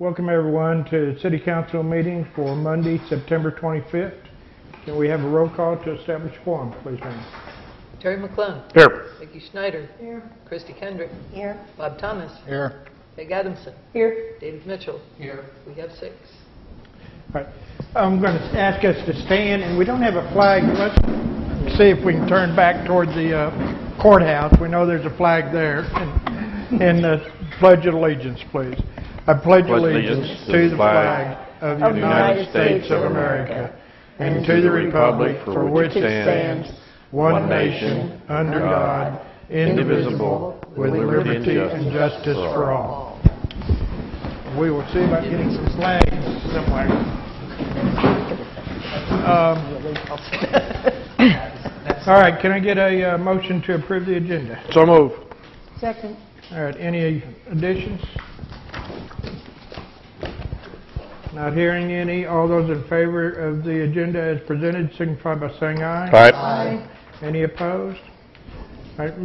Welcome everyone to the City Council meeting for Monday, September 25th. Can we have a roll call to establish quorum, please, ma'am? Terry McClung. Here. Vicki Schneider. Here. Christy Kendrick. Here. Bob Thomas. Here. Peg Adamson. Here. David Mitchell. Here. We have 6. All right. I'm going to ask us to stand, and we don't have a flag. Let's see if we can turn back toward the courthouse. We know there's a flag there. And pledge of allegiance, please. I pledge allegiance to the flag of the United States of America and to the republic for which it stands, one nation, under God, indivisible, with liberty and justice for all. We will see about getting some flags somewhere. All right, can I get a motion to approve the agenda? So move. Second. All right, any additions? Not hearing any. All those in favor of the agenda as presented signify by saying aye. Aye. Aye. Any opposed? All right,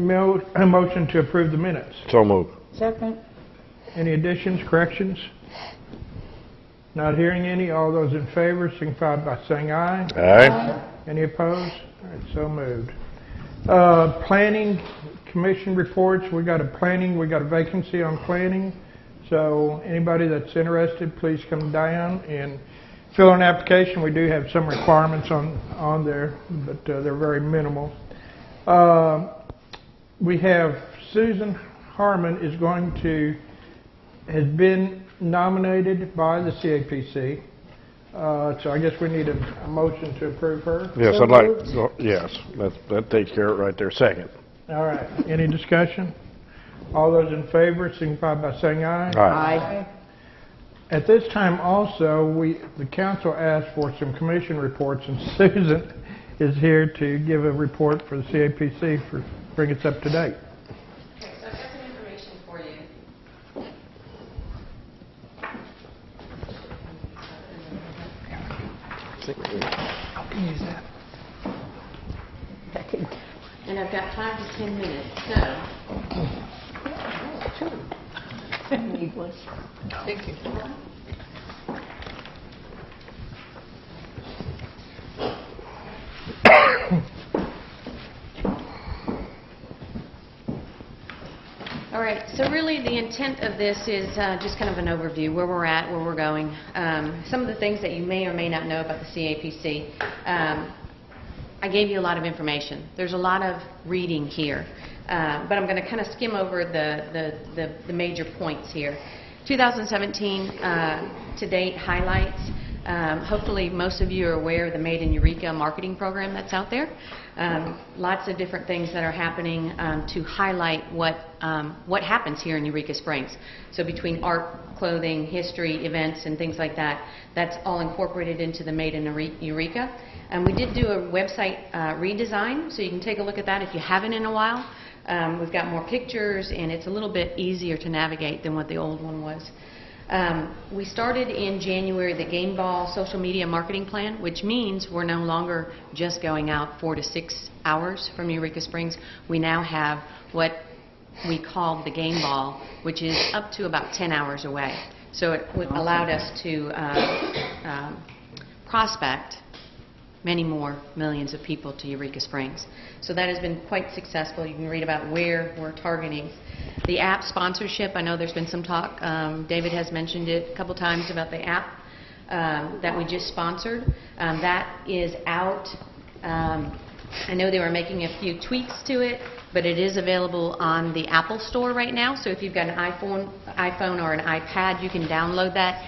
a motion to approve the minutes. So move. Second. Any additions, corrections? Not hearing any. All those in favor signify by saying aye. Aye. Any opposed? All right, so moved. Planning Commission reports. We got a vacancy on planning. So anybody that's interested, please come down and fill an application. We do have some requirements on there, but they're very minimal. We have Susan Harman has been nominated by the CAPC. So I guess we need a motion to approve her. Yes, I'd like. Yes, that takes care of it right there. Second. All right. Any discussion? All those in favor signify by saying aye. Aye. At this time also, the council asked for some commission reports, and Susan is here to give a report for the CAPC for bring us up to date. Okay, so I've got some information for you. How can you use that? And I've got 5 to 10 minutes, so. English. Thank you. All right, so really the intent of this is just kind of an overview, where we're at, where we're going. Some of the things that you may or may not know about the CAPC. I gave you a lot of information. There's a lot of reading here. But I'm going to kind of skim over the major points here. 2017 to date highlights. Hopefully most of you are aware of the Made in Eureka marketing program that's out there. Lots of different things that are happening to highlight what happens here in Eureka Springs. So between art, clothing, history, events, and things like that, that's all incorporated into the Made in Eureka. And we did do a website redesign, so you can take a look at that if you haven't in a while. We've got more pictures, and it's a little bit easier to navigate than what the old one was. We started in January the Game Ball social media marketing plan, which means we're no longer just going out 4 to 6 hours from Eureka Springs. We now have what we call the Game Ball, which is up to about 10 hours away. So it allowed us to prospect many more millions of people to Eureka Springs. So that has been quite successful. You can read about where we're targeting. The app sponsorship, I know there's been some talk. David has mentioned it a couple times about the app that we just sponsored. That is out. I know they were making a few tweaks to it, but it is available on the Apple Store right now. So if you've got an iPhone or an iPad, you can download that.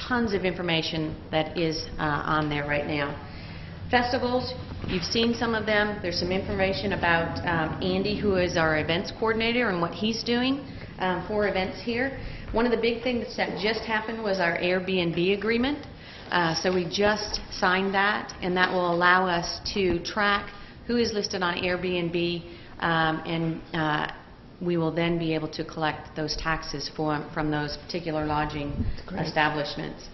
Tons of information that is on there right now. Festivals, you've seen some of them. There's some information about Andy, who is our events coordinator, and what he's doing for events here. One of the big things that just happened was our Airbnb agreement. So we just signed that, and that will allow us to track who is listed on Airbnb, and we will then be able to collect those taxes from those particular lodging establishments.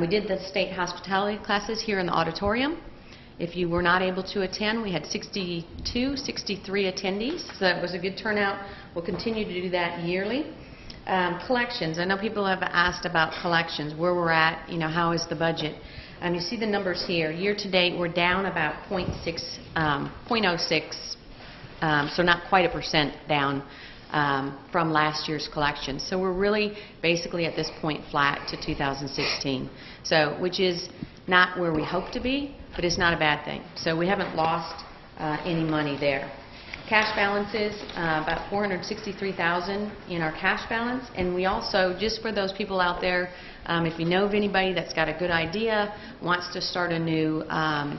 We did the state hospitality classes here in the auditorium. If you were not able to attend, we had 63 attendees, so that was a good turnout. We'll continue to do that yearly. Collections. I know people have asked about collections, where we're at, how is the budget. You see the numbers here. Year to date, we're down about 0.06, so not quite 1% down from last year's collections. So we're really basically at this point flat to 2016, which is not where we hope to be, but it's not a bad thing. So we haven't lost any money there. Cash balances, about $463,000 in our cash balance, and we also, just for those people out there, if you know of anybody that's got a good idea, wants to start a new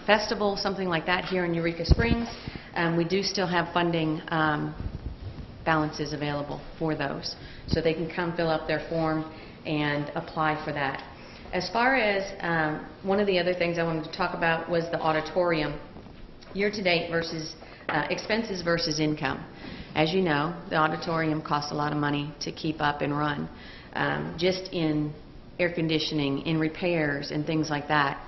festival, something like that here in Eureka Springs, we do still have funding balances available for those. So they can come fill up their form and apply for that. As far as one of the other things I wanted to talk about was the auditorium, year-to-date versus expenses versus income. As you know, the auditorium costs a lot of money to keep up and run. Just in air conditioning, in repairs, and things like that.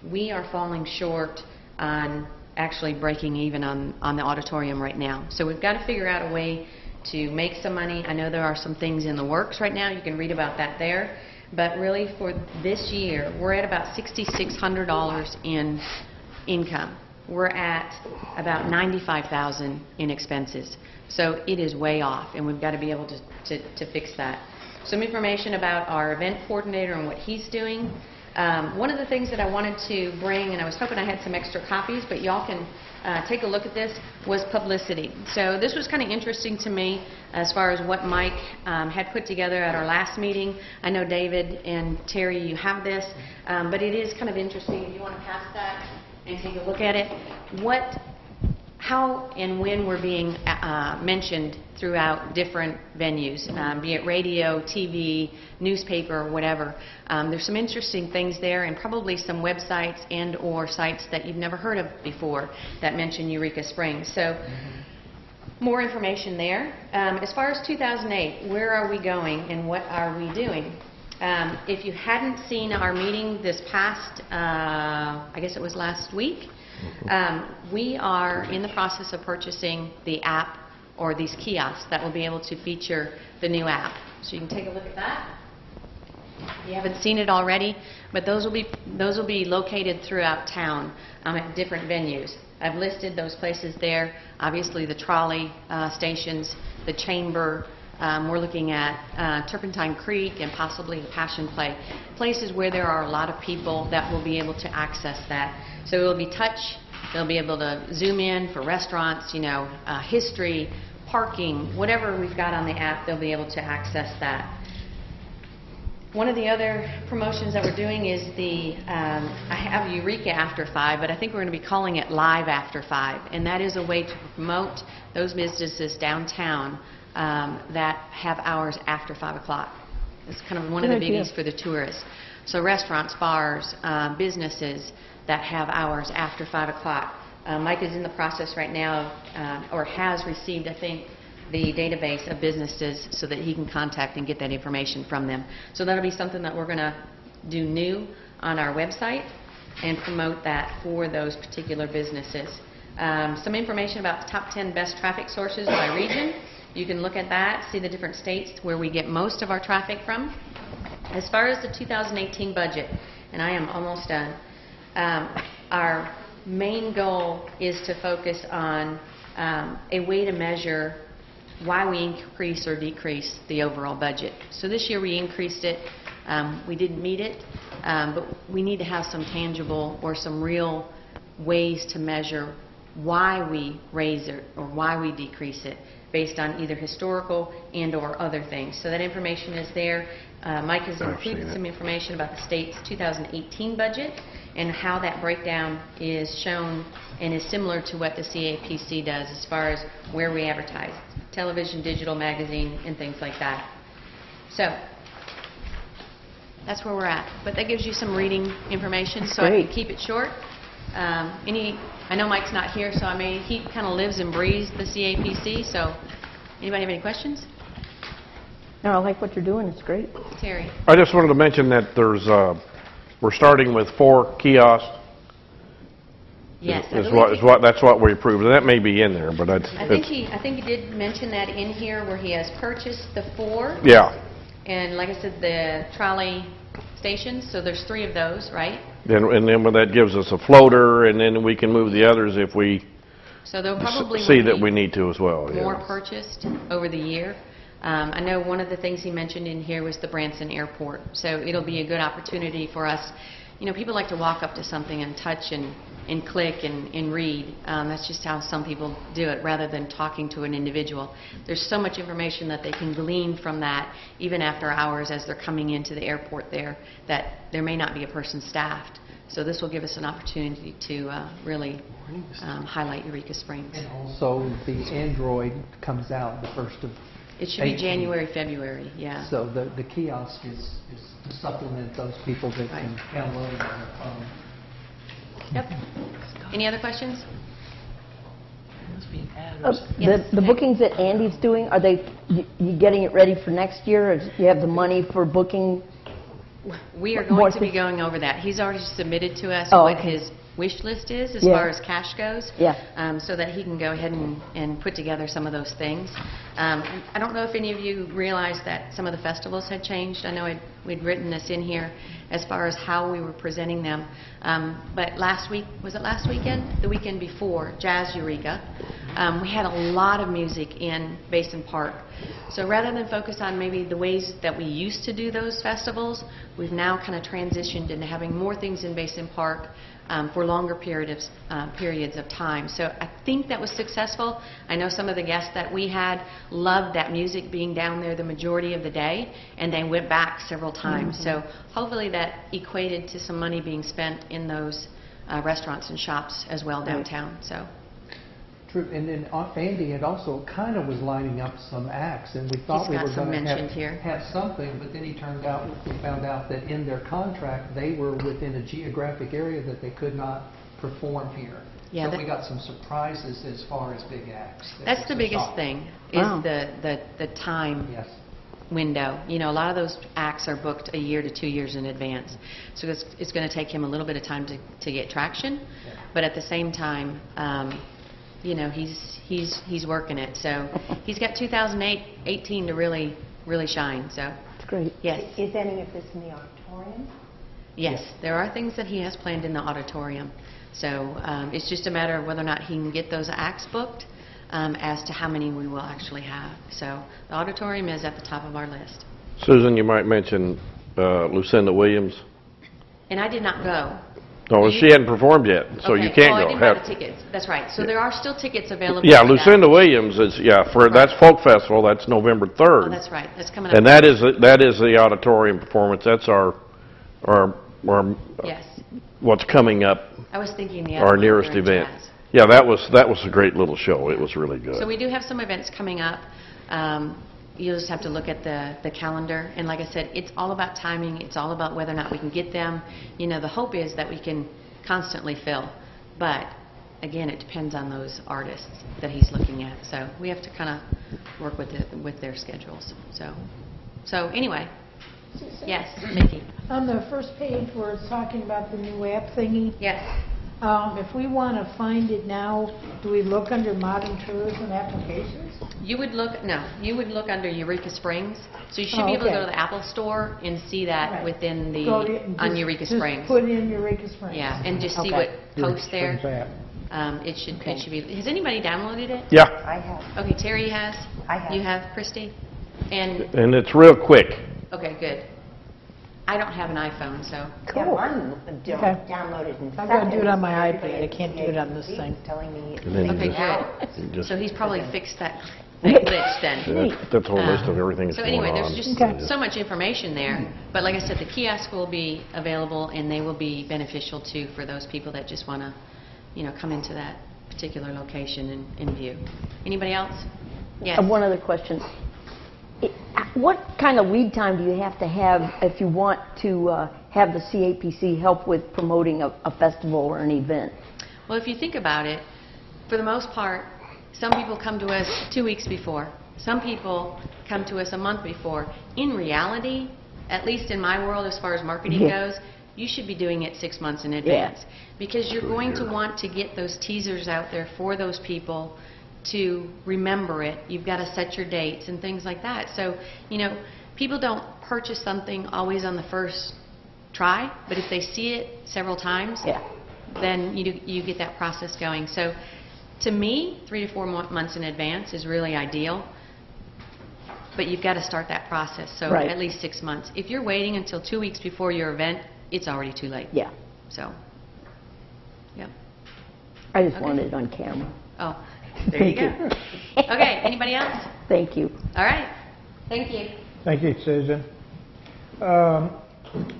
We are falling short on actually breaking even on the auditorium right now. So we've got to figure out a way to make some money. I know there are some things in the works right now. You can read about that there. But really for this year, we're at about $6,600 in income. We're at about $95,000 in expenses. So it is way off, and we've got to be able to fix that. Some information about our event coordinator and what he's doing. One of the things that I wanted to bring, and I was hoping I had some extra copies, but y'all can take a look at this, was publicity. So this was kind of interesting to me as far as what Mike had put together at our last meeting. I know David and Terry, you have this, but it is kind of interesting. If you want to pass that and take a look at it, how and when we're being mentioned throughout different venues, be it radio, TV, newspaper, whatever. There's some interesting things there, and probably some websites and or sites that you've never heard of before that mention Eureka Springs. So more information there. As far as 2008, where are we going and what are we doing? If you hadn't seen our meeting this past, I guess it was last week, we are in the process of purchasing the app or these kiosks that will be able to feature the new app. So you can take a look at that. You haven't seen it already, but those will be located throughout town at different venues. I've listed those places there. Obviously the trolley stations, the chamber. We're looking at Turpentine Creek and possibly the Passion Play, places where there are a lot of people that will be able to access that. So it will be touch. They'll be able to zoom in for restaurants, history, parking, whatever we've got on the app, they'll be able to access that. One of the other promotions that we're doing is I have Eureka After 5, but I think we're going to be calling it Live After 5, and that is a way to promote those businesses downtown that have hours after 5 o'clock. It's kind of one of the biggies for the tourists. So restaurants, bars, businesses that have hours after 5 o'clock. Mike is in the process right now, or has received, I think, the database of businesses so that he can contact and get that information from them. So that'll be something that we're going to do new on our website and promote that for those particular businesses. Some information about the top 10 best traffic sources by region. You can look at that, see the different states where we get most of our traffic from. As far as the 2018 budget, and I am almost done, our main goal is to focus on a way to measure why we increase or decrease the overall budget. So this year we increased it. We didn't meet it, but we need to have some tangible or some real ways to measure why we raise it or why we decrease it based on either historical and or other things. So that information is there. Mike has included some information about the state's 2018 budget and how that breakdown is shown and is similar to what the CAPC does as far as where we advertise, television, digital, magazine, and things like that. So that's where we're at. But that gives you some reading information, so I can keep it short. I know Mike's not here, so he kind of lives and breathes the CAPC, so anybody have any questions? No, I like what you're doing. It's great. Terry. I just wanted to mention that we're starting with 4 kiosks. Yes, That's what we approved, and that may be in there, but I think he did mention that in here where he has purchased the 4. Yeah. And like I said, the trolley stations, so there's 3 of those, right? And then when that gives us a floater, and then we can move the others if we So there'll probably see will that be we need to as well. more Yeah. purchased over the year. I know one of the things he mentioned in here was the Branson Airport. So it'll be a good opportunity for us. You know, people like to walk up to something and touch and click and read. That's just how some people do it, rather than talking to an individual. There's so much information that they can glean from that, even after hours as they're coming into the airport there, that there may not be a person staffed. So this will give us an opportunity to really highlight Eureka Springs. And also, the Android comes out the 1st of It should be April. January, February, yeah. So the kiosk is to supplement those people that can download it on their phone. Yep. Any other questions? The bookings that Andy's doing, are they, you getting it ready for next year? Or do you have the money for booking? We are More going to be things. going over that. He's already submitted to us Oh, what okay. his wish list is as Yeah. far as cash goes, Yeah. so that he can go ahead and put together some of those things. I don't know if any of you realized that some of the festivals had changed. I know we'd written this in here as far as how we were presenting them. But last week, was it last weekend? The weekend before, Jazz Eureka, we had a lot of music in Basin Park. So rather than focus on maybe the ways that we used to do those festivals, we've now kind of transitioned into having more things in Basin Park for longer periods of time. So I think that was successful. I know some of the guests that we had loved that music being down there the majority of the day, and they went back several times. So hopefully that equated to some money being spent in those restaurants and shops as well downtown. So. True, and then Andy had also kind of was lining up some acts, and we thought He's we got were some going to mentioned here. have something, but then we found out that in their contract, they were within a geographic area that they could not perform here. Yeah, So we got some surprises as far as big acts. That's the biggest thing, is Wow. the time Yes. window. You know, a lot of those acts are booked a year to 2 years in advance. So it's going to take him a little bit of time to get traction, Yeah. but at the same time, you know, he's working it. So he's got 2018 to really shine. So It's great. yes, Is any of this in the auditorium? yes, there are things that he has planned in the auditorium. So it's just a matter of whether or not he can get those acts booked as to how many we will actually have. So the auditorium is at the top of our list. Susan, you might mention Lucinda Williams. And I did not go. No, You- she hadn't performed yet, so Okay. you can't Oh, I go. didn't buy the tickets. That's right. So there are still tickets available. Yeah, for that. Lucinda Williams is, that's Folk Festival, that's November 3rd. Oh, that's right. That's coming up. And that is the auditorium performance. That's our Yes. what's coming up, I was thinking the other our one nearest during event. jazz. Yeah, that was a great little show. It was really good. So we do have some events coming up. You'll just have to look at the calendar. And like I said, it's all about timing. It's all about whether or not we can get them. You know, the hope is that we can constantly fill. But again, it depends on those artists that he's looking at. So we have to kind of work with their schedules. So anyway, yes, Mickey. On the first page where it's talking about the new app thingy, Yes. if we want to find it now, do we look under modern tourism applications? You would look under Eureka Springs. So you should Oh, be able to go okay. to the Apple Store and see that Right. within the, Go to- on just- Eureka just Springs. put in Eureka Springs. Yeah, and just see Okay. what posts there. Springs app. It should be, has anybody downloaded it? Yeah, I have. Okay, Terry has? I have. You have, Christy? And, and it's real quick. okay, good. I don't have an iPhone, so, Yeah, mine Okay. downloaded in I've got to do it on my seconds. iPad. I can't do it on this CAPC thing. Telling me And then you okay, just- good. you just- So he's probably fixed that glitch then. That's a whole list of everything that's So going anyway, on. there's just Okay. so much information there. But like I said, the kiosk will be available, and they will be beneficial too for those people that just want to, you know, come into that particular location and view. Anybody else? Yes. One other question. What kind of lead time do you have to have if you want to have the CAPC help with promoting a festival or an event? Well, if you think about it, for the most part, some people come to us 2 weeks before. Some people come to us a month before. In reality, at least in my world as far as marketing Yeah. goes, you should be doing it 6 months in advance. Because you're going to want to get those teasers out there for those people to remember it. You've got to set your dates and things like that. So, you know, people don't purchase something always on the first try, but if they see it several times, Yeah. then you get that process going. So to me, 3 to 4 months in advance is really ideal, but you've got to start that process, so Right. at least 6 months. If you're waiting until 2 weeks before your event, it's already too late. Yeah. So, yep. I just Okay. wanted it on camera. Oh, there you Thank go. you. Okay, anybody else? Thank you. All right. Thank you. Thank you, Susan.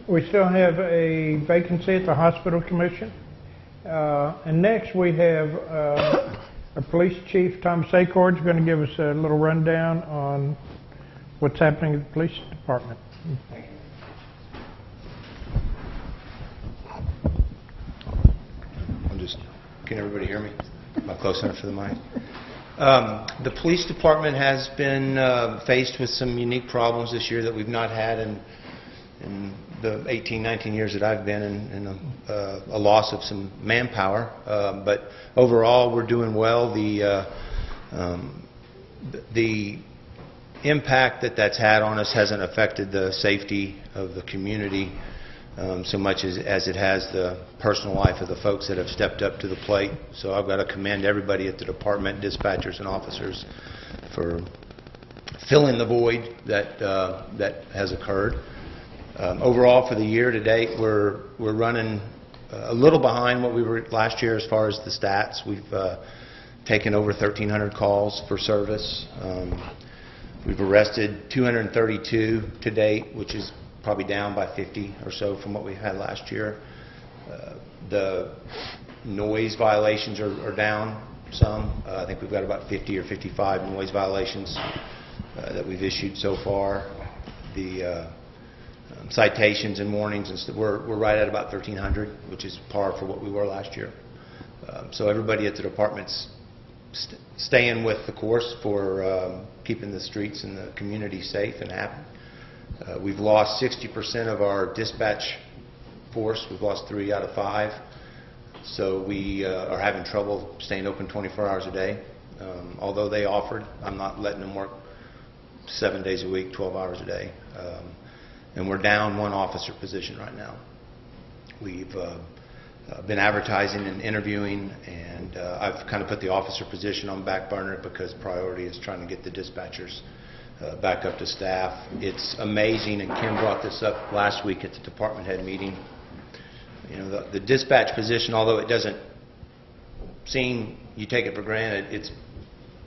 We still have a vacancy at the Hospital Commission. And next we have our Police Chief, Thomas Acord, is going to give us a little rundown on what's happening at the Police Department. Can everybody hear me? Am I close enough to the mic? The police department has been faced with some unique problems this year that we've not had in the 18, 19 years that I've been in, a loss of some manpower. But overall, we're doing well. The impact that that's had on us hasn't affected the safety of the community so much as it has the personal life of the folks that have stepped up to the plate. So I've got to commend everybody at the department, dispatchers and officers, for filling the void that has occurred. Overall, for the year to date, we're running a little behind what we were last year as far as the stats. We've taken over 1,300 calls for service. We've arrested 232 to date, which is probably down by 50 or so from what we had last year. The noise violations are down some. I think we've got about 50 or 55 noise violations that we've issued so far. The citations and warnings, and we're right at about 1,300, which is par for what we were last year. So everybody at the department's staying with the course for keeping the streets and the community safe and happy. We've lost 60% of our dispatch force. We've lost 3 out of 5. So we are having trouble staying open 24 hours a day. Although they offered, I'm not letting them work 7 days a week, 12 hours a day. And we're down 1 officer position right now. We've been advertising and interviewing, and I've kind of put the officer position on back burner because priority is trying to get the dispatchers back up to staff. It's amazing, and Kim brought this up last week at the department head meeting. You know, the dispatch position, although it doesn't seem, you take it for granted, it's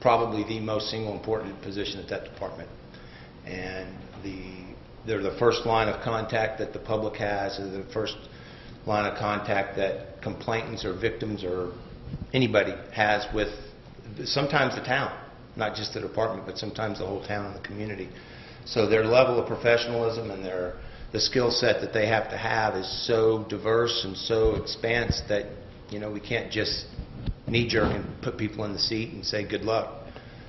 probably the most single important position at that department. And they're the first line of contact that the public has, or the first line of contact that complainants or victims or anybody has with sometimes the town. Not just the department, but sometimes the whole town and the community. So their level of professionalism and the skill set that they have to have is so diverse and so expansive that, you know, we can't just knee-jerk and put people in the seat and say good luck.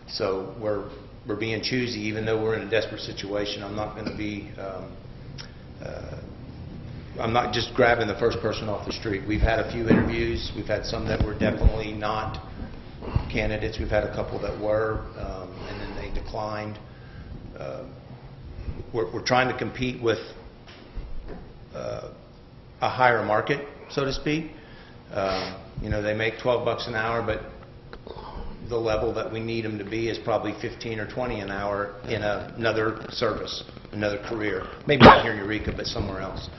So we're being choosy, even though we're in a desperate situation. I'm not going to be I'm not just grabbing the first person off the street. We've had a few interviews. We've had some that were definitely not candidates. We've had a couple that were, and then they declined. We're trying to compete with a higher market, so to speak. You know, they make $12 an hour, but the level that we need them to be is probably 15 or 20 an hour in another service, another career. Maybe not here in Eureka, but somewhere else.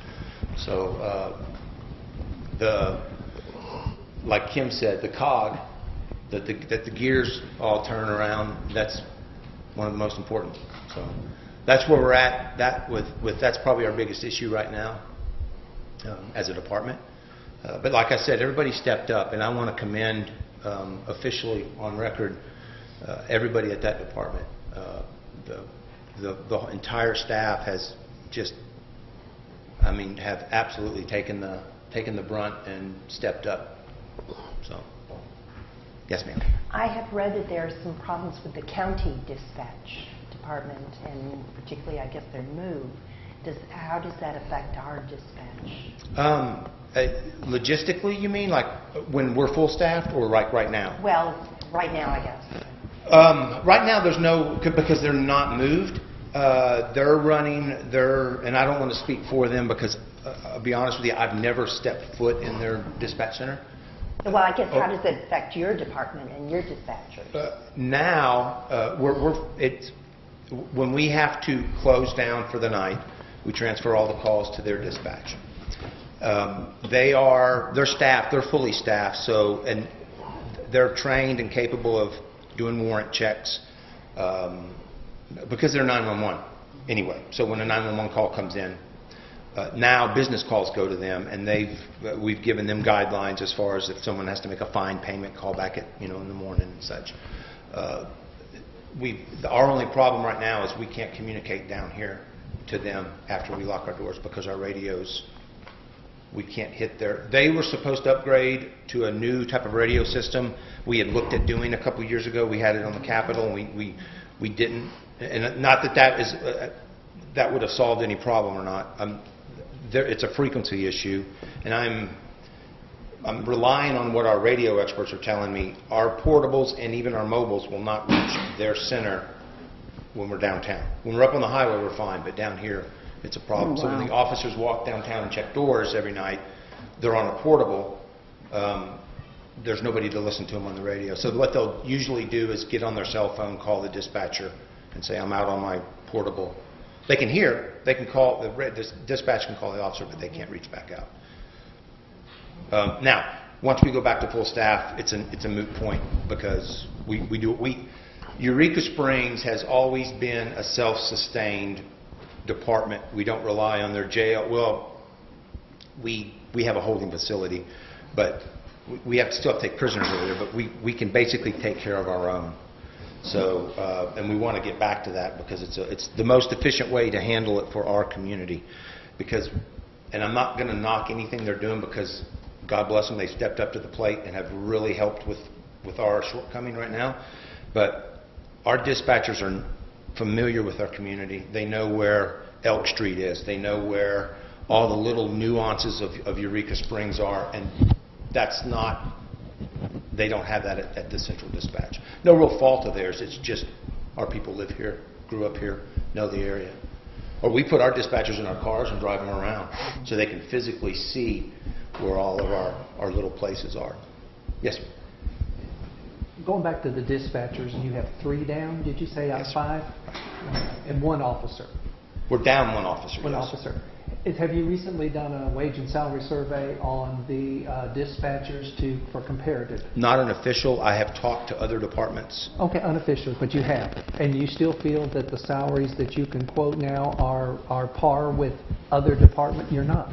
So, like Kim said, the cog, that the gears all turn around, that's one of the most important. So that's where we're at. That's probably our biggest issue right now as a department. But like I said, everybody stepped up, and I want to commend officially on record everybody at that department. The entire staff has just, I mean, have absolutely taken the brunt and stepped up. So, yes, ma'am. I have read that there are some problems with the county dispatch department, and particularly, I guess, their move. How does that affect our dispatch? Logistically, you mean, like when we're full staffed, or right now? Well, right now, I guess. Right now, there's no, because they're not moved. They're running and I don't want to speak for them because I'll be honest with you, I've never stepped foot in their dispatch center. Well, I guess how does it affect your department and your dispatchers? Now, when we have to close down for the night, we transfer all the calls to their dispatch. They're staffed, they're fully staffed, and they're trained and capable of doing warrant checks because they're 911 anyway. So when a 911 call comes in, now business calls go to them, and we've given them guidelines as far as if someone has to make a fine payment, call back at in the morning and such. Our only problem right now is we can't communicate down here to them after we lock our doors because our radios, we can't hit their. They were supposed to upgrade to a new type of radio system. We had looked at doing a couple years ago. We had it on the Capitol, and we didn't. And not that would have solved any problem or not. It's a frequency issue, and I'm relying on what our radio experts are telling me. Our portables and even our mobiles will not reach their center when we're downtown. When we're up on the highway, we're fine, but down here, it's a problem. Oh, wow. So when the officers walk downtown and check doors every night, they're on a portable. There's nobody to listen to them on the radio. So what they'll usually do is get on their cell phone, call the dispatcher, and say, I'm out on my portable. They can hear, they can call, the dispatch can call the officer, but they can't reach back out. Now, once we go back to full staff, it's a moot point because Eureka Springs has always been a self-sustained department. We don't rely on their jail. Well, we have a holding facility, but we still have to take prisoners over there, but we can basically take care of our own. So, and we want to get back to that because it's the most efficient way to handle it for our community. And I'm not going to knock anything they're doing because, God bless them, they stepped up to the plate and have really helped with our shortcoming right now. But our dispatchers are familiar with our community. They know where Elk Street is. They know where all the little nuances of Eureka Springs are, and that's not. They don't have that at the central dispatch. No real fault of theirs. It's just our people live here, grew up here, know the area. Or we put our dispatchers in our cars and drive them around so they can physically see where all of our little places are. Yes, sir. Going back to the dispatchers, and you have 3 down, did you say, out of 5? And 1 officer? We're down 1 officer. 1 yes. officer. Have you recently done a wage and salary survey on the dispatchers for comparative? Not an official. I have talked to other departments. Okay, unofficial, but you have. And you still feel that the salaries that you can quote now are par with other departments? You're not?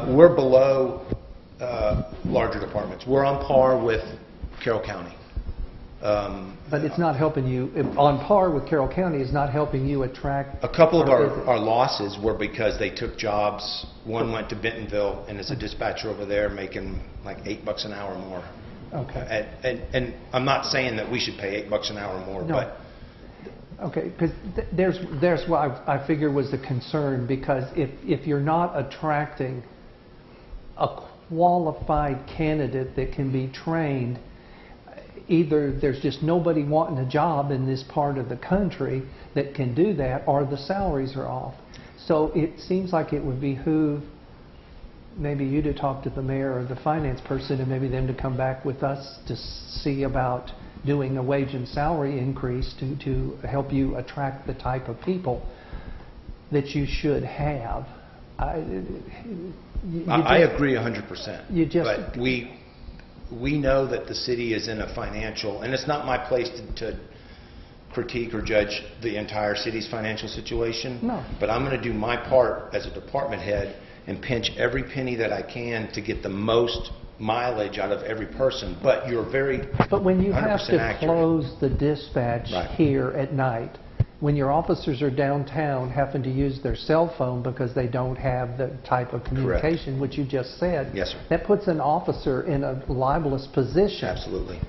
We're below larger departments. We're on par with Carroll County. But it's not helping you, on par with Carroll County, is not helping you attract... A couple of our losses were because they took jobs. One went to Bentonville and is a dispatcher over there making like $8 an hour more. Okay. And I'm not saying that we should pay $8 an hour more, no. but... Okay, because there's what I figure was the concern, because if you're not attracting a qualified candidate that can be trained, either there's just nobody wanting a job in this part of the country that can do that, or the salaries are off. So it seems like it would behoove maybe you to talk to the mayor or the finance person, and maybe them to come back with us to see about doing a wage and salary increase to help you attract the type of people that you should have. I agree 100%. You just, but we know that the city is in a financial, and it's not my place to critique or judge the entire city's financial situation. No. But I'm going to do my part as a department head and pinch every penny that I can to get the most mileage out of every person. But you're very But when you have to accurate. close the dispatch Right. here at night, when your officers are downtown having to use their cell phone because they don't have the type of communication, which you just said, Yes, sir. that puts an officer in a libelous position. Absolutely.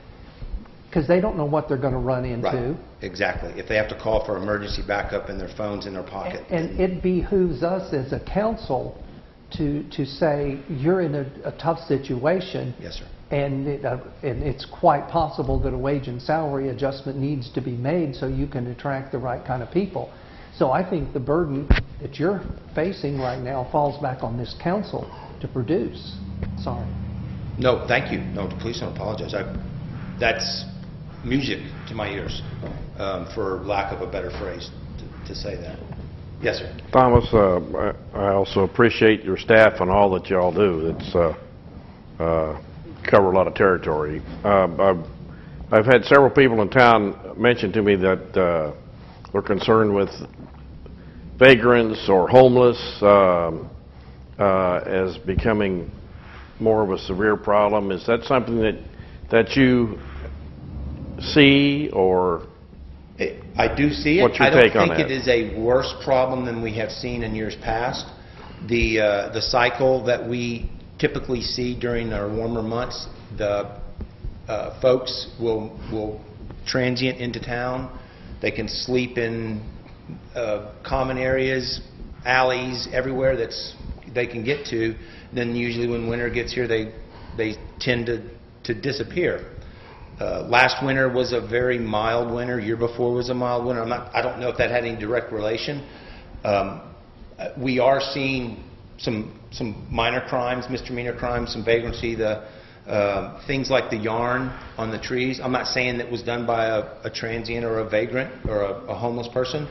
Because they don't know what they're going to run into. Right. Exactly. If they have to call for emergency backup and their phone's in their pocket. And it behooves us as a council to say, you're in a tough situation. Yes, sir. And it's quite possible that a wage and salary adjustment needs to be made so you can attract the right kind of people. So I think the burden that you're facing right now falls back on this council to produce. Sorry. No, thank you. No, please don't apologize. That's music to my ears, for lack of a better phrase to say that. Yes, sir. Thomas, I also appreciate your staff and all that y'all do. It's cover a lot of territory. I've had several people in town mention to me that they're concerned with vagrants or homeless as becoming more of a severe problem. Is that something that you see, or I do see it. What's your I don't take on think that? it is a worse problem than we have seen in years past. The cycle that we typically see during our warmer months, the folks will transient into town. They can sleep in common areas, alleys, everywhere they can get to. Then usually when winter gets here, they tend to disappear. Last winter was a very mild winter. Year before was a mild winter. I don't know if that had any direct relation. We are seeing some minor crimes, misdemeanor crimes, some vagrancy. Things like the yarn on the trees. I'm not saying that was done by a transient or a vagrant or a homeless person,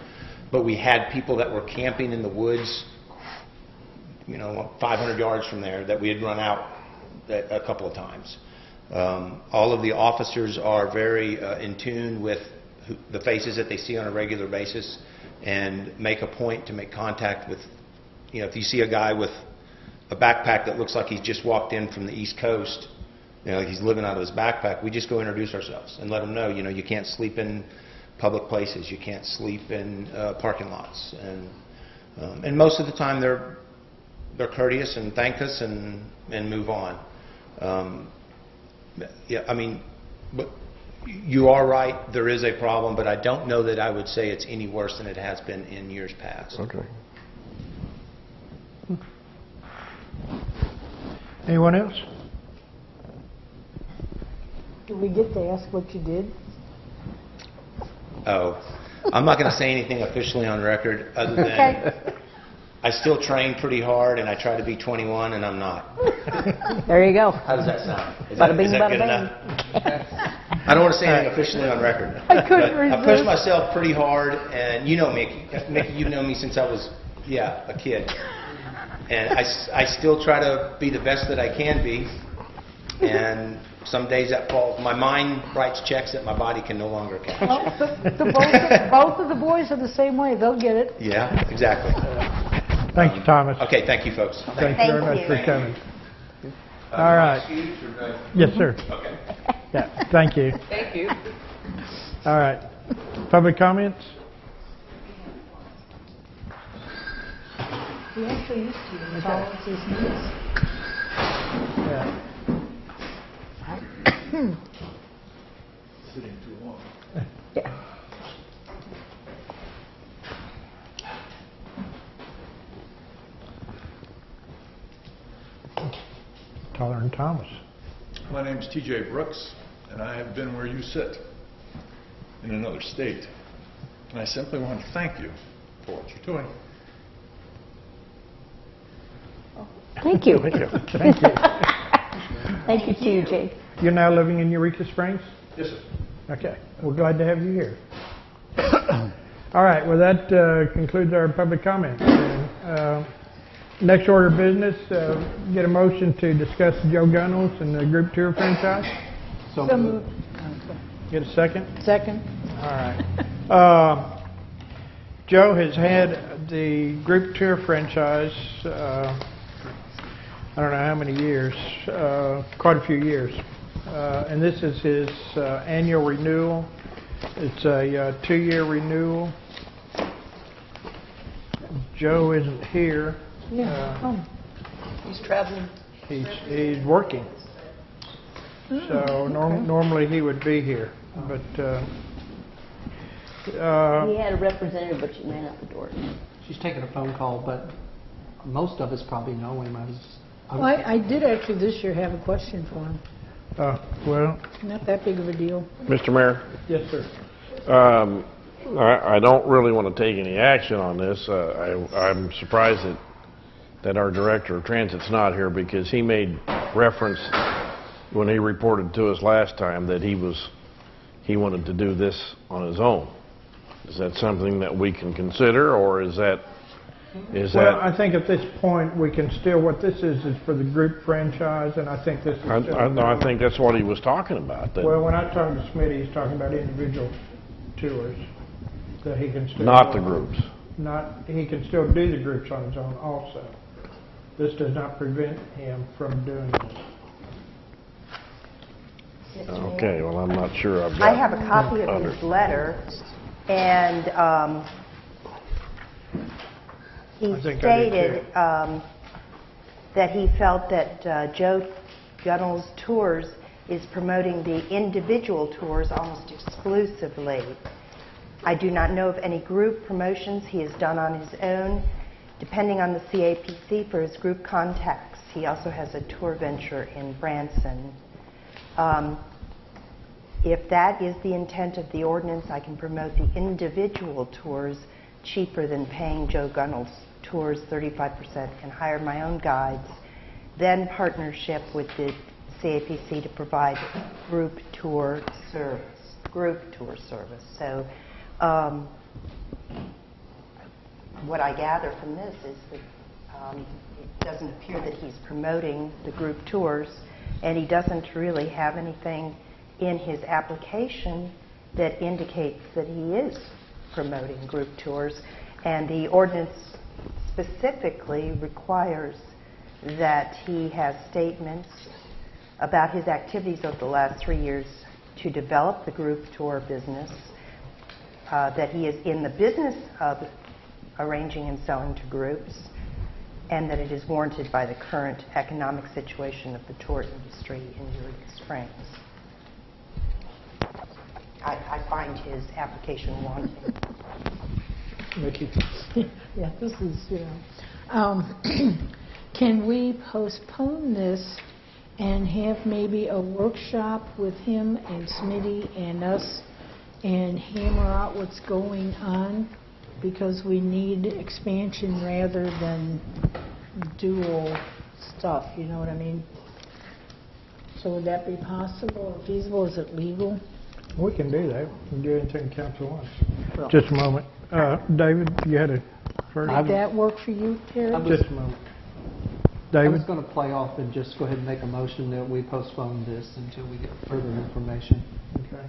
but we had people that were camping in the woods, 500 yards from there, that we had run out a couple of times. All of the officers are very in tune with the faces that they see on a regular basis, and make a point to make contact with, if you see a guy with a backpack that looks like he's just walked in from the East Coast, like he's living out of his backpack, we just go introduce ourselves and let them know, you can't sleep in public places, you can't sleep in parking lots, and most of the time they're courteous and thank us and move on. But you are right, there is a problem, but I don't know that I would say it's any worse than it has been in years past. Okay. Anyone else? Do we get to ask what you did? Oh, I'm not going to say anything officially on record other than I still train pretty hard and I try to be 21 and I'm not. There you go. How does that sound? Is Bada bing, that bada good bing. enough? I don't want to say anything officially on record. I couldn't but I resist. pushed myself pretty hard, and you know Mickey. Mickey, you've known me since I was, a kid. And I still try to be the best that I can be. And some days that falls. My mind writes checks that my body can no longer cash. Well, both of the boys are the same way. They'll get it. Yeah, exactly. Thank you, Thomas. Okay, thank you, folks. Thank you very much for coming. All right. Yes, sir. Okay. Yeah, thank you. Thank you. All right. Public comments? We actually used to follow these meetings. Yeah. Sitting too long. Yeah. Taller than Thomas. My name's T.J. Brooks, and I have been where you sit, in another state. And I simply want to thank you for what you're doing. Thank you. Thank you. Thank you. Thank you, TJ. You're now living in Eureka Springs? Yes, sir. Okay. We're glad to have you here. All right. Well, that concludes our public comment. Next order of business, get a motion to discuss Joe Gunnels and the group tour franchise. So moved. Get a second? Second. All right. Joe has had the group tour franchise, I don't know how many years, quite a few years. And this is his annual renewal. It's a 2-year renewal. Joe isn't here. Yeah. He's traveling. He's working. So normally he would be here, but He had a representative, but she ran out the door. She's taking a phone call, but most of us probably know him. I did actually this year have a question for him. well, Not that big of a deal. Mr. Mayor, yes, sir. I don't really want to take any action on this. I'm surprised that our director of transit's not here, because he made reference when he reported to us last time that he wanted to do this on his own. Is that something that we can consider, or is that? Well, I think at this point we can still. What this is for the group franchise, and I think this is. I think that's what he was talking about. Well, when I talked to Smitty, he's talking about individual tours that he can still. Not the groups. He can still do the groups on his own also. This does not prevent him from doing this. Okay, well, I'm not sure I've got... I have a copy of his letter, and he stated that he felt that Joe Gunnels Tours is promoting the individual tours almost exclusively. I do not know of any group promotions he has done on his own. Depending on the CAPC for his group contacts, he also has a tour venture in Branson. If that is the intent of the ordinance, I can promote the individual tours cheaper than paying Joe Gunnels Tours 35% and hire my own guides, then partnership with the CAPC to provide group tour service. So what I gather from this is that it doesn't appear that he's promoting the group tours, and he doesn't really have anything in his application that indicates that he is promoting group tours. And the ordinance specifically requires that he has statements about his activities over the last 3 years to develop the group tour business, that he is in the business of arranging and selling to groups, and that it is warranted by the current economic situation of the tour industry in Eureka Springs. I find his application wanting. Mickey? Yeah, this is, can we postpone this and have maybe a workshop with him and Smitty and us and hammer out what's going on? Because we need expansion rather than dual stuff, you know what I mean? So would that be possible or feasible? Is it legal? We can do that. We can do anything council wants. Just a moment. David, you had a first? Would that work for you, Terry? Just a moment. I David? was going to play off and just go ahead and make a motion that we postpone this until we get further information. Okay.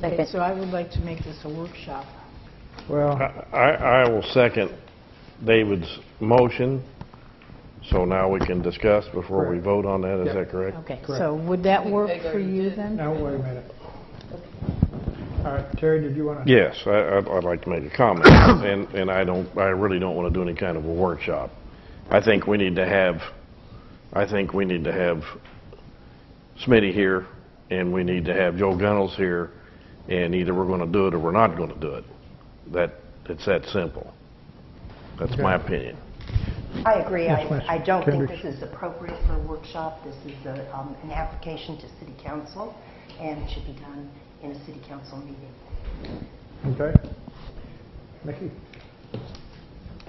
Okay, so I would like to make this a workshop. Well, I will second David's motion, so now we can discuss before we vote on that. Is that correct? Okay, Correct. so would that work for you then? now, wait a minute. All right, Terry, did you want to? Yes, I'd like to make a comment, and I really don't want to do any kind of a workshop. I think we need to have Smitty here, and we need to have Joe Gunnels here, and either we're going to do it or we're not going to do it. It's that simple. That's my opinion. I agree. Yes, I don't think Kendrick. this is appropriate for a workshop. This is an application to City Council, and it should be done in a City Council meeting. Okay. Mickey?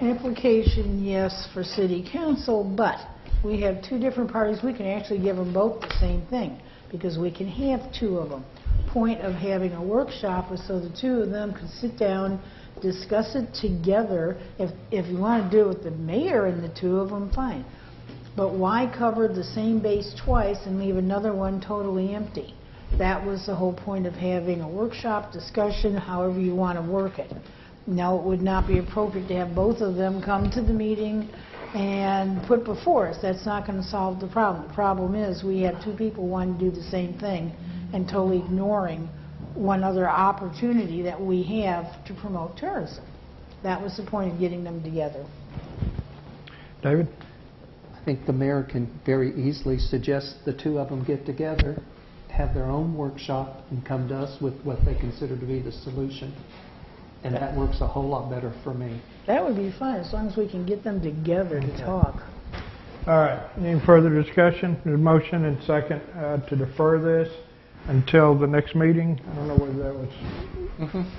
Application, yes, for City Council, but we have two different parties. We can actually give them both the same thing because we can have two of them. Point of having a workshop was so the two of them could sit down, discuss it together. If you want to do it with the mayor and the two of them, fine. But why cover the same base twice and leave another one totally empty? That was the whole point of having a workshop discussion, however you want to work it. Now, it would not be appropriate to have both of them come to the meeting and put before us. That's not going to solve the problem. The problem is we have two people wanting to do the same thing and totally ignoring one other opportunity that we have to promote tourism. That was the point of getting them together. David? I think the mayor can very easily suggest the two of them get together, have their own workshop, and come to us with what they consider to be the solution. And that works a whole lot better for me. That would be fun, as long as we can get them together to talk. All right. Any further discussion? There's a motion and second to defer this. until the next meeting. I don't know whether that was...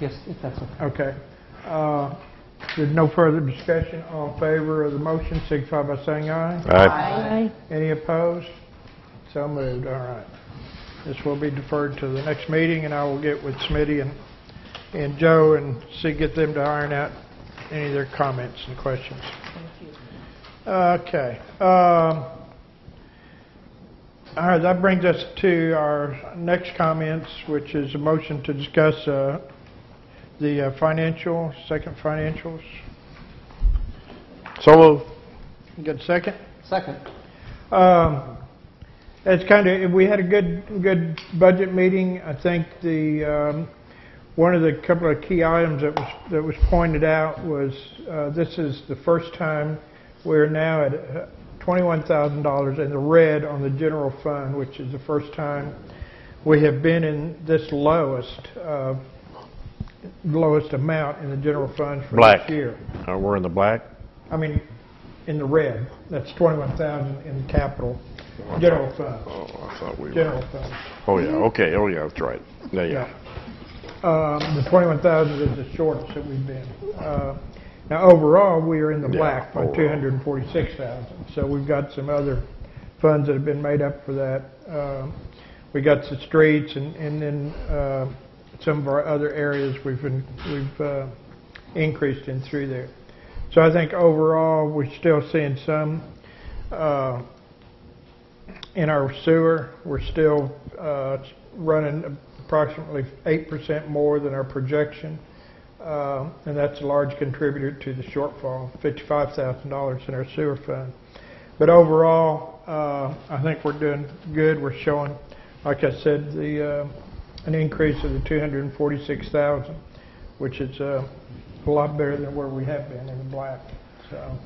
Yes, if that's okay. Okay. There's no further discussion. All in favor of the motion, signify by saying aye. Aye. Any opposed? So moved. All right. This will be deferred to the next meeting, and I will get with Smitty and Joe and get them to iron out any of their comments and questions. Thank you. Okay. All right, that brings us to our next comments, which is a motion to discuss the second financials. So moved. You got a second? Second. It's kind of, we had a good budget meeting. I think the one of the couple of key items that was pointed out was this is the first time we're now at $21,000 in the red on the general fund, which is the first time we have been in this lowest amount in the general fund for Black. this year. We're in the black? I mean, in the red. That's $21,000 in the capital general fund. Oh, I thought we were. General fund. Oh, yeah. Okay. Oh, yeah. That's right. Yeah. The 21,000 is the shortest that we've been. Now, overall, we are in the black by overall. 246,000. So we've got some other funds that have been made up for that. We got the streets, and then some of our other areas we've increased in through there. So I think overall we're still seeing some in our sewer. We're still running approximately 8% more than our projection, and that's a large contributor to the shortfall, $55,000 in our sewer fund. But overall, I think we're doing good. We're showing, like I said, an increase of the $246,000, which is a lot better than where we have been in the black. So,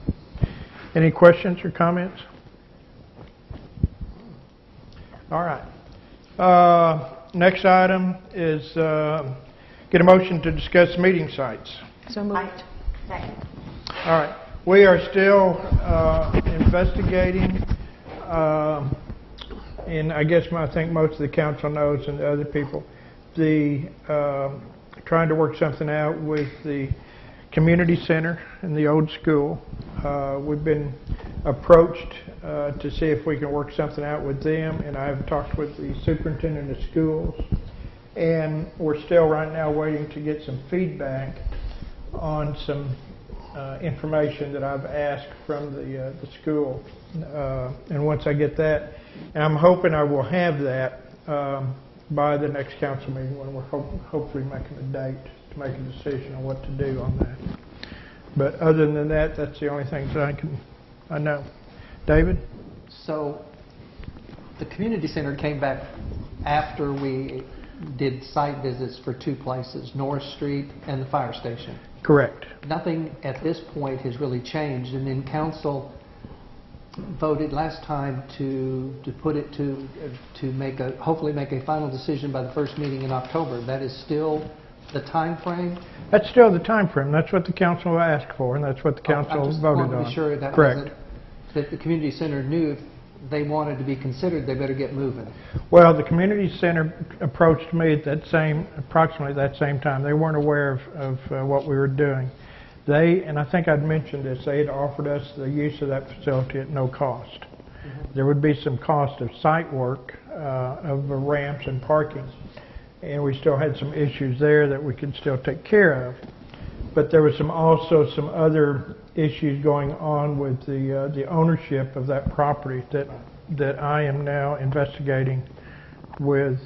any questions or comments? All right. Next item is get a motion to discuss meeting sites. So moved. Second. All right. We are still investigating, and I guess I think most of the council knows, and the other people, trying to work something out with the community center in the old school. We've been approached to see if we can work something out with them, and I've talked with the superintendent of schools, and we're still right now waiting to get some feedback on some information that I've asked from the school. And once I get that, and I'm hoping I will have that by the next council meeting when we're hopefully making a date to make a decision on what to do on that. But other than that, that's the only things that I know. David? So the community center came back after we did site visits for two places, North Street and the fire station. Correct. Nothing at this point has really changed, and then council voted last time to put it to hopefully make a final decision by the first meeting in October. That is still the time frame? That's still the time frame. That's what the council asked for, and that's what the council I just voted wanted to on. be sure that Correct. that the community center knew if they wanted to be considered, they better get moving. Well, the community center approached me at approximately that same time. They weren't aware of what we were doing. And I think I'd mentioned this, they had offered us the use of that facility at no cost. Mm-hmm. There would be some cost of site work, of ramps and parking, and we still had some issues there that we could still take care of. But there was also some other issues going on with the ownership of that property that I am now investigating with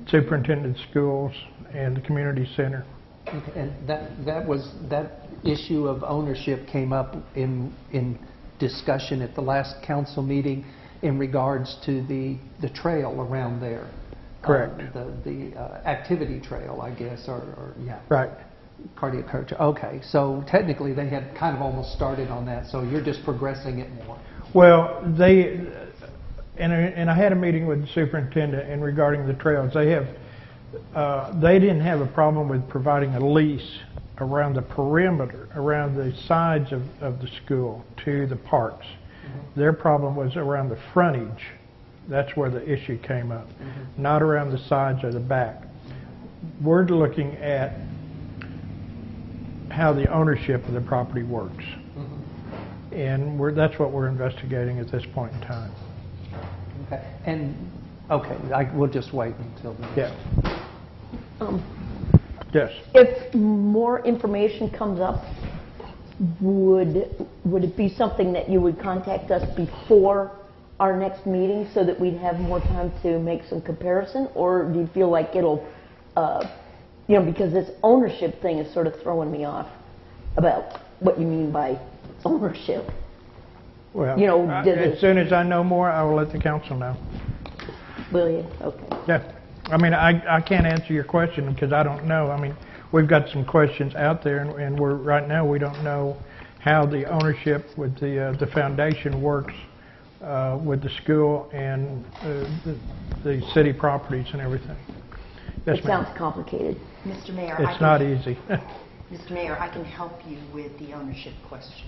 superintendent of schools and the community center. Okay, and that issue of ownership came up in discussion at the last council meeting in regards to the trail around there. Correct. The activity trail, I guess, or yeah. Right. Cardiac coach. Okay, so technically they had kind of almost started on that, so you're just progressing it more. Well, and I had a meeting with the superintendent in regarding the trails. They didn't have a problem with providing a lease around the perimeter, around the sides of the school to the parks. Mm-hmm. Their problem was around the frontage That's where the issue came up, not around the sides or the back. We're looking at how the ownership of the property works. And that's what we're investigating at this point in time. Okay. And, okay, we'll just wait until then. Yeah. Yes. If more information comes up, would it be something that you would contact us before our next meeting so that we'd have more time to make some comparison? Or do you feel like it'll, because this ownership thing is sort of throwing me off about what you mean by ownership? Well, as soon as I know more, I will let the council know. Will you? Okay. Yeah. I mean, I can't answer your question because I don't know. I mean, we've got some questions out there, and right now we don't know how the ownership with the foundation works with the school and the city properties and everything. Yes, It sounds complicated. Mr. Mayor, It's not easy. Mr. Mayor, I can help you with the ownership question.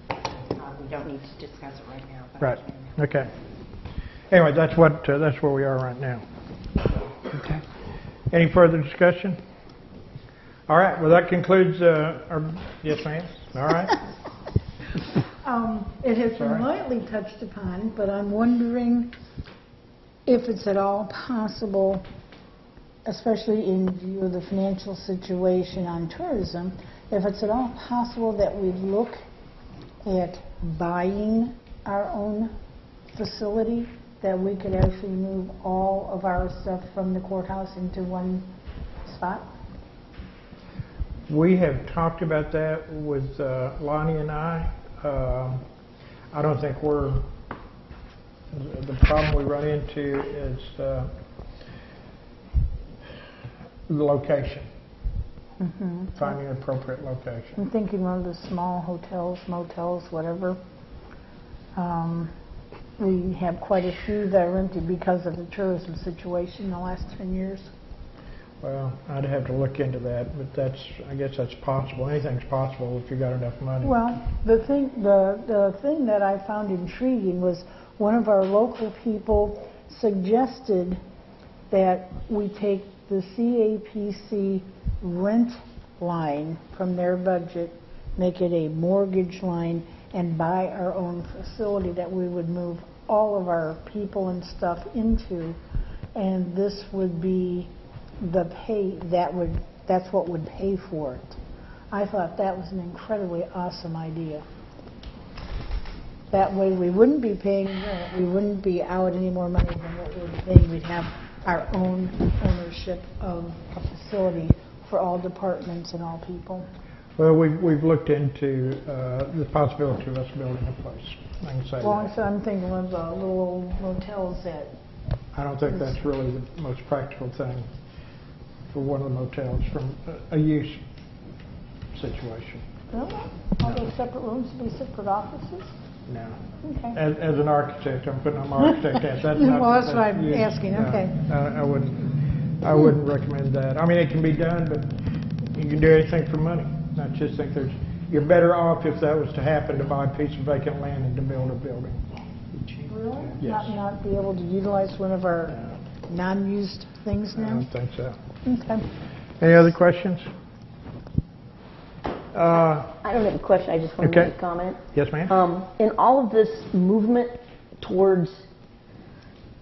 We don't need to discuss it right now. But Right. I can. Okay. Anyway, that's where we are right now. Okay. Any further discussion? All right. Well, that concludes our... Yes, ma'am? All right. It has Sorry. been lightly touched upon, but I'm wondering if it's at all possible, especially in view of the financial situation on tourism, if it's at all possible that we look at buying our own facility, that we could actually move all of our stuff from the courthouse into one spot? We have talked about that with Lonnie and I. I don't think the problem we run into is the location, finding an appropriate location. I'm thinking one of the small hotels, motels, whatever. We have quite a few that are empty because of the tourism situation in the last 10 years. Well, I'd have to look into that, but I guess that's possible. Anything's possible if you got enough money. Well, the thing that I found intriguing was one of our local people suggested that we take the CAPC rent line from their budget, make it a mortgage line, and buy our own facility that we would move all of our people and stuff into, and this would be that's what would pay for it. I thought that was an incredibly awesome idea. That way we wouldn't be paying rent, we wouldn't be out any more money than what we're paying. We'd have our own ownership of a facility for all departments and all people. Well, we've looked into the possibility of us building a place. I can say Well, that. so I'm thinking of the little old motels that... I don't think that's really the most practical thing for one of the motels from a use situation. No? All those separate rooms to be separate offices? No. Okay. As an architect, I'm putting on my architect hat. That's not, Well, that's what I'm asking, no, okay. I wouldn't recommend that. I mean, it can be done, but you can do anything for money. I just think you're better off if that was to happen to buy a piece of vacant land and to build a building. Really? Yes. Not be able to utilize one of our non-used things I now? don't think so. Okay. Any other questions? I don't have a question, I just want to make a comment. Yes, ma'am? In all of this movement towards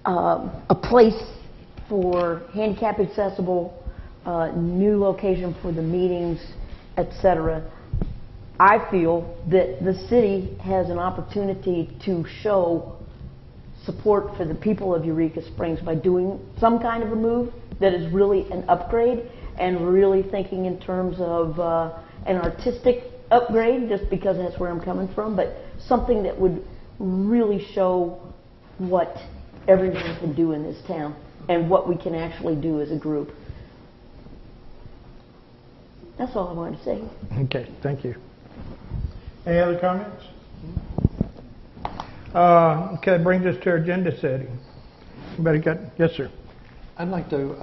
a place for handicap accessible, new location for the meetings, etc., I feel that the city has an opportunity to show support for the people of Eureka Springs by doing some kind of a move that is really an upgrade, and really thinking in terms of an artistic upgrade, just because that's where I'm coming from, but something that would really show what everyone can do in this town and what we can actually do as a group. That's all I wanted to say. Okay, thank you. Any other comments? Okay, that brings us to our agenda setting. Anybody got? Yes, sir. I'd like to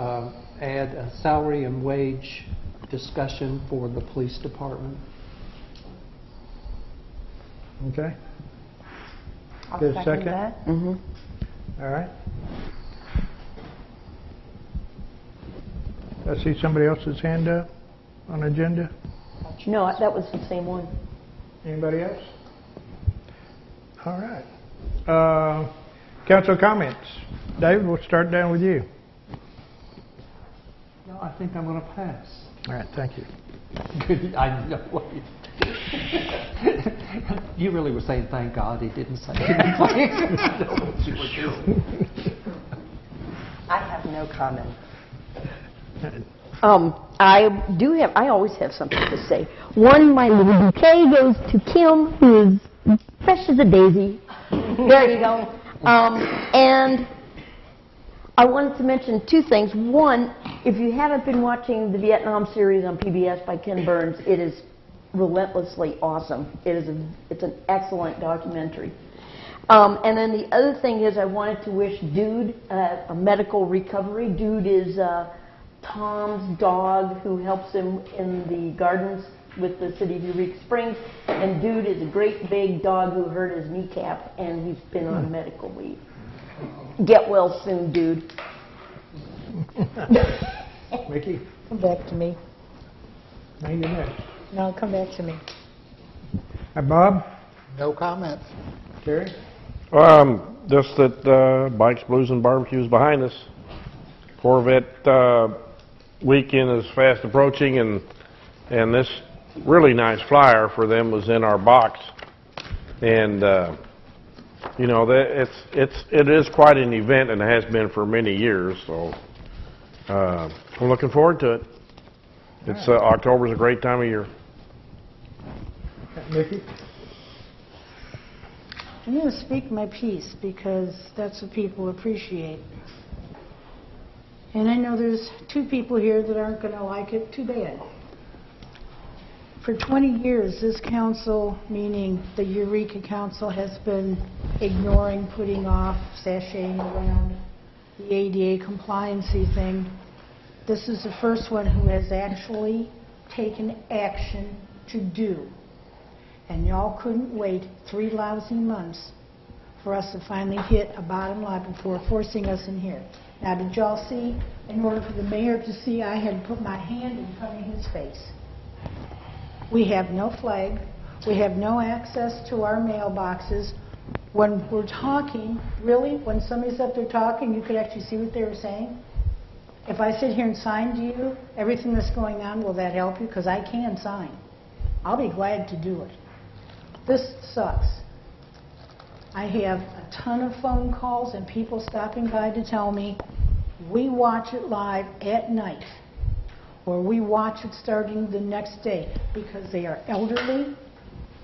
add a salary and wage discussion for the police department. Okay. I'll Get a second? that. All right. I see somebody else's hand up on the agenda. No, that was the same one. Anybody else? All right. Council comments. David, we'll start down with you. No, I think I'm going to pass. All right, thank you. I know what you really were saying, thank God he didn't say anything. I know what you were doing. I have no comment. I always have something to say. One, my little bouquet goes to Kim, who is fresh as a daisy. There you go. And I wanted to mention two things. One, if you haven't been watching the Vietnam series on PBS by Ken Burns, it is relentlessly awesome. It's an excellent documentary. And then the other thing is I wanted to wish Dude a medical recovery. Dude is Tom's dog who helps him in the gardens with the city of Eureka Springs. And Dude is a great big dog who hurt his kneecap, and he's been on medical leave. Get well soon, Dude. Mickey? Come back to me. Now you're next. No, come back to me. Bob? No comments. Terry? Just that Bikes, Blues, and Barbecue is behind us. Corvette weekend is fast approaching, and this really nice flyer for them was in our box. And you know, it is quite an event, and it has been for many years. So I'm looking forward to it. It's October's a great time of year. Mickey? I'm going to speak my piece because that's what people appreciate. And I know there's two people here that aren't going to like it. Too bad. For 20 years, this council, meaning the Eureka Council, has been ignoring, putting off, sashaying around the ADA compliancy thing. This is the first one who has actually taken action to do. And y'all couldn't wait 3 lousy months for us to finally hit a bottom line before forcing us in here. Now, did y'all see, in order for the mayor to see, I had to put my hand in front of his face. We have no flag. We have no access to our mailboxes. When we're talking, really, when somebody's up there talking, you could actually see what they were saying. If I sit here and sign to you everything that's going on, will that help you? Because I can sign. I'll be glad to do it. This sucks. I have a ton of phone calls and people stopping by to tell me, we watch it live at night, or we watch it starting the next day, because they are elderly,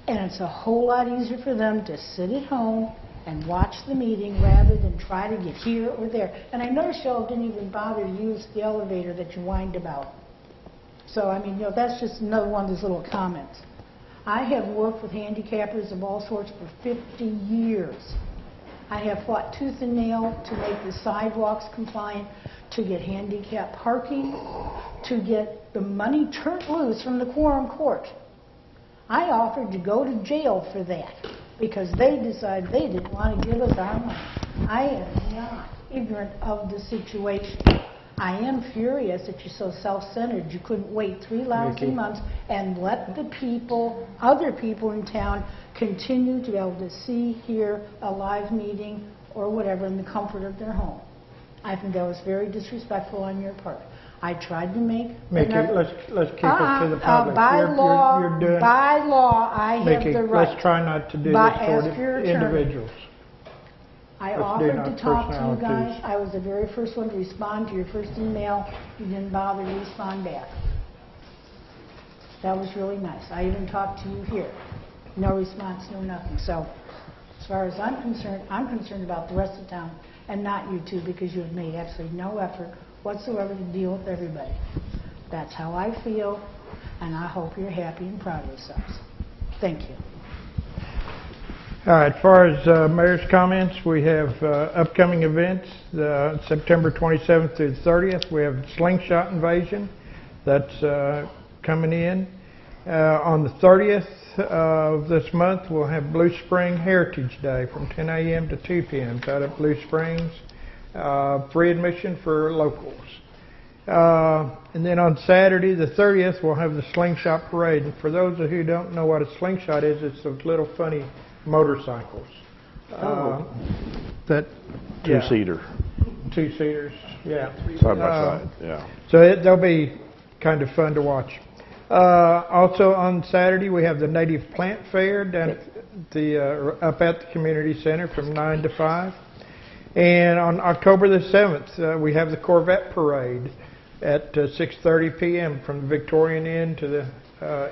and it's a whole lot easier for them to sit at home and watch the meeting rather than try to get here or there. And I noticed y'all didn't even bother to use the elevator that you whined about. So, I mean, you know, that's just another one of those little comments. I have worked with handicappers of all sorts for 50 years. I have fought tooth and nail to make the sidewalks compliant, to get handicap parking, to get the money turned loose from the quorum court. I offered to go to jail for that because they decided they didn't want to give us our money. I am not ignorant of the situation. I am furious that you're so self-centered. You couldn't wait 3 lousy months and let the people, other people in town, continue to be able to see, hear a live meeting or whatever in the comfort of their home. I think that was very disrespectful on your part. I tried to make... Mickey, let's keep it to the public. By law, I Mickey, have the right. let's try not to do this toward individuals. I offered to talk to you guys. I was the very first one to respond to your first email. You didn't bother to respond back. That was really nice. I even talked to you here. No response, no nothing. So, as far as I'm concerned about the rest of town, and not you two, because you have made absolutely no effort whatsoever to deal with everybody. That's how I feel, and I hope you're happy and proud of yourselves. Thank you. All right, as far as mayor's comments, we have upcoming events, September 27th through the 30th. We have Slingshot Invasion. That's coming in. On the 30th of this month, we'll have Blue Spring Heritage Day from 10 a.m. to 2 p.m. out at Blue Springs. Free admission for locals. And then on Saturday, the 30th, we'll have the Slingshot Parade. And for those of you who don't know what a slingshot is, it's those little funny motorcycles. That Two-seater, two-seaters, yeah. side by side, yeah. So they'll be kind of fun to watch. Also on Saturday, we have the Native Plant Fair down at up at the community center from 9 to 5. And on October the 7th, we have the Corvette Parade at 6:30 p.m. from the Victorian end to the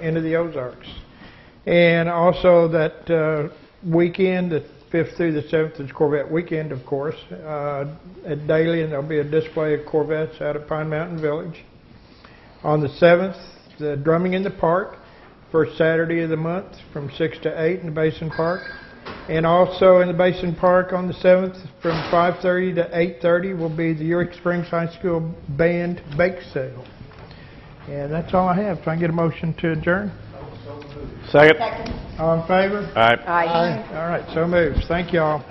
end of the Ozarks. And also that weekend, the 5th through the 7th, is Corvette Weekend, of course, at Daly, and there'll be a display of Corvettes out at Pine Mountain Village. On the 7th, the Drumming in the Park, first Saturday of the month from 6 to 8 in the Basin Park. And also in the Basin Park on the 7th from 5:30 to 8:30 will be the Eureka Springs High School Band Bake Sale. And that's all I have. Can I get a motion to adjourn? Second. All in favor? Aye. Aye. All right, so moves. Thank you all.